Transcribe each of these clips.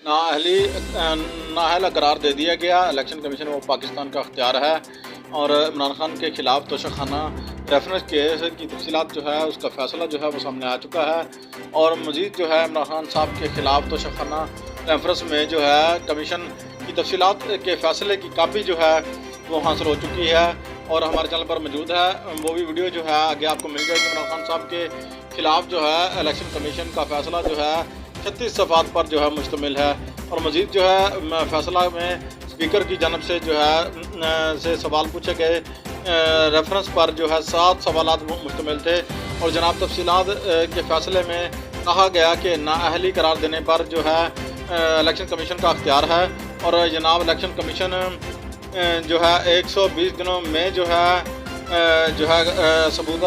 نااہل قرار دے دیا گیا۔ الیکشن کمیشن وہ پاکستان کا اختیار ہے اور عمران خان کے خلاف توشہ خانہ ریفرنس کیس کی تفصیلات جو ہے اس کا فیصلہ جو ہے وہ سامنے آ چکا ہے، اور مزید جو ہے عمران خان صاحب کے خلاف توشہ خانہ ریفرنس میں جو ہے کمیشن کی تفصیلات کے فیصلے کی کاپی جو ہے وہ حاصل ہو چکی ہے اور ہمارے چینل پر موجود ہے۔ وہ بھی ویڈیو جو ہے آگے آپ کو مل جائے گی۔ عمران خان صاحب کے خلاف جو ہے الیکشن کمیشن کا فیصلہ جو ہے 36 صفحات پر جو ہے مشتمل ہے، اور مزید جو ہے فیصلہ میں اسپیکر کی جانب سے جو ہے سوال پوچھے گئے ریفرنس پر جو ہے 7 سوالات مشتمل تھے، اور جناب تفصیلات کے فیصلے میں کہا گیا کہ نااہلی قرار دینے پر جو ہے الیکشن کمیشن کا اختیار ہے، اور جناب الیکشن کمیشن جو ہے 120 دنوں میں جو ہے ثبوت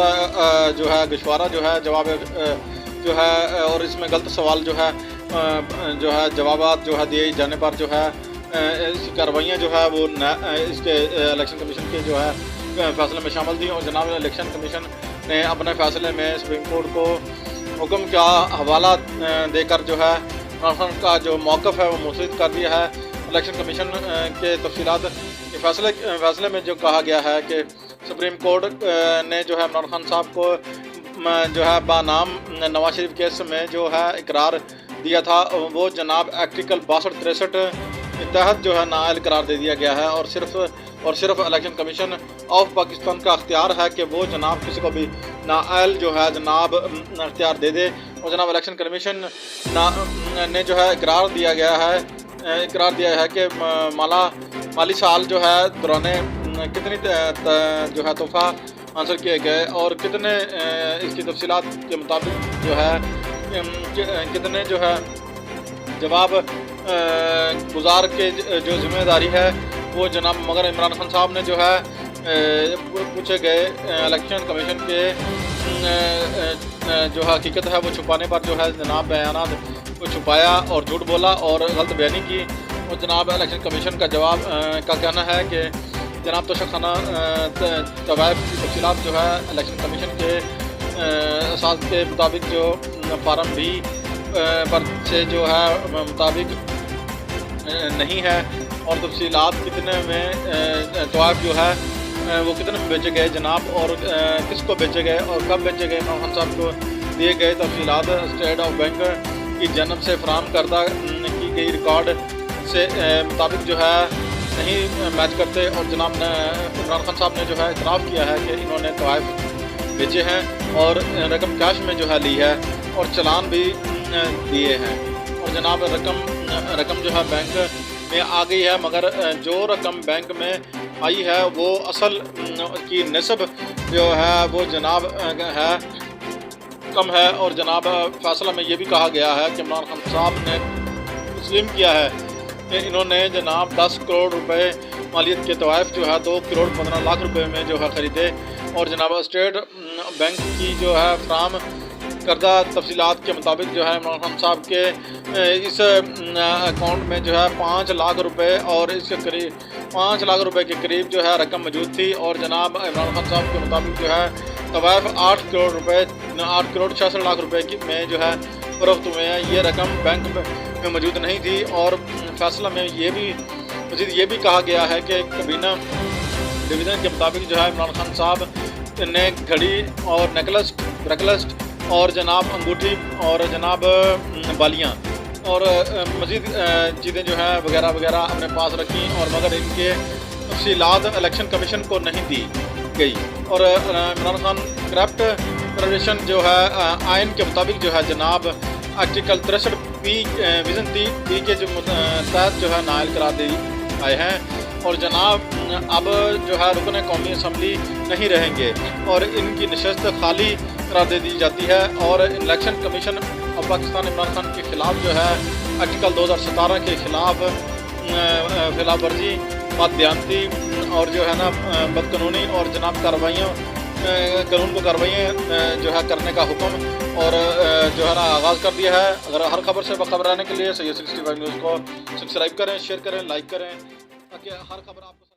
جو ہے گشوارہ جو ہے جواب جو ہے، اور اس میں غلط سوال جو ہے جوابات جو ہے دیے جانے پر جو ہے اس کی کارروائیاں جو ہے وہ اس کے الیکشن کمیشن کے جو ہے فیصلے میں شامل تھیں، اور جناب الیکشن کمیشن نے اپنے فیصلے میں سپریم کورٹ کو حکم کا حوالہ دے کر جو ہے عمران خان کا جو موقف ہے وہ مسترد کر دیا ہے۔ الیکشن کمیشن کے تفصیلات کے فیصلے میں جو کہا گیا ہے کہ سپریم کورٹ نے جو ہے عمران خان صاحب کو جو ہے بنام نواز شریف کیس میں جو ہے اقرار دیا تھا وہ جناب آرٹیکل 62-63 کے تحت جو ہے نااہل قرار دے دیا گیا ہے، اور صرف الیکشن کمیشن آف پاکستان کا اختیار ہے کہ وہ جناب کسی کو بھی نااہل جو ہے جناب اختیار دے دے، اور جناب الیکشن کمیشن نے جو ہے اقرار دیا ہے کہ مالی سال جو ہے دوران کتنی جو ہے تحفہ حاصل کیے گئے، اور کتنے اس کی تفصیلات کے مطابق جو ہے کتنے جو ہے جواب گزار کے جو ذمہ داری ہے وہ جناب، مگر عمران خان صاحب نے جو ہے پوچھے گئے الیکشن کمیشن کے جو حقیقت ہے وہ چھپانے پر جو ہے جناب بیانات کو چھپایا اور جھوٹ بولا اور غلط بیانی کی، اور جناب الیکشن کمیشن کا جواب کا کہنا ہے کہ جناب توشہ خانہ طوائف کی تفصیلات جو ہے الیکشن کمیشن کے اساس کے مطابق جو فارم بھی پر سے جو ہے مطابق نہیں ہے، اور تفصیلات کتنے میں طوائف جو ہے وہ کتنے میں بیچے گئے جناب، اور کس کو بیچے گئے اور کب بیچے گئے۔ عمران خان صاحب کو دیے گئے تفصیلات اسٹیٹ آف بینک کی جانب سے فراہم کردہ کی گئی ریکارڈ سے مطابق جو ہے نہیں میچ کرتے، اور جناب عمران خان صاحب نے جو ہے اعتراف کیا ہے کہ انہوں نے طوائف بیچے ہیں اور رقم کیش میں جو ہے لی ہے اور چلان بھی دیے ہیں، اور جناب رقم جو ہے بینک میں آ گئی ہے، مگر جو رقم بینک میں آئی ہے وہ اصل کی نسب جو ہے وہ جناب ہے کم ہے، اور جناب فیصلہ میں یہ بھی کہا گیا ہے کہ عمران خان صاحب نے تسلیم کیا ہے کہ انہوں نے جناب 10 کروڑ روپے مالیت کے طوائف جو ہے 2 کروڑ 15 لاکھ روپے میں جو ہے خریدے، اور جناب اسٹیٹ بینک کی جو ہے فراہم کردہ تفصیلات کے مطابق جو ہے عمران خان صاحب کے اس اکاؤنٹ میں جو ہے 5 لاکھ روپے اور اس کے قریب 5 لاکھ روپے کے قریب جو ہے رقم موجود تھی، اور جناب عمران خان صاحب کے مطابق جو ہے طوائف 8 کروڑ 66 لاکھ روپے میں جو ہے فروخت ہوئے ہیں۔ یہ رقم بینک میں موجود نہیں تھی، اور فیصلہ میں مزید یہ بھی کہا گیا ہے کہ کابینہ ڈویژن کے مطابق جو ہے عمران خان صاحب نے گھڑی اور نیکلس اور جناب انگوٹھی اور جناب بالیاں اور مزید چیزیں جو ہیں وغیرہ اپنے پاس رکھیں، اور مگر ان کے تفصیلات الیکشن کمیشن کو نہیں دی گئی، اور عمران خان کرپٹ فیڈریشن جو ہے آئین کے مطابق جو ہے جناب آرٹیکل 63 کے جو تحت جو ہے نااہل قرار دے آئے ہیں، اور جناب اب جو ہے رکن قومی اسمبلی نہیں رہیں گے اور ان کی نشست خالی قرار دے دی جاتی ہے، اور election commission of Pakistan Imran Khan کے خلاف جو ہے آرٹیکل 2017 کے خلاف ورزی بددیانتی اور جو ہے نا بدقانونی اور جناب قانون کو کارروائیاں جو ہے کرنے کا حکم اور جو ہے نا آغاز کر دیا ہے۔ اگر ہر خبر سے باخبر رہنے کے لیے سید 65 نیوز کو سبسکرائب کریں، شیئر کریں، لائک کریں، تاکہ ہر خبر آپ کو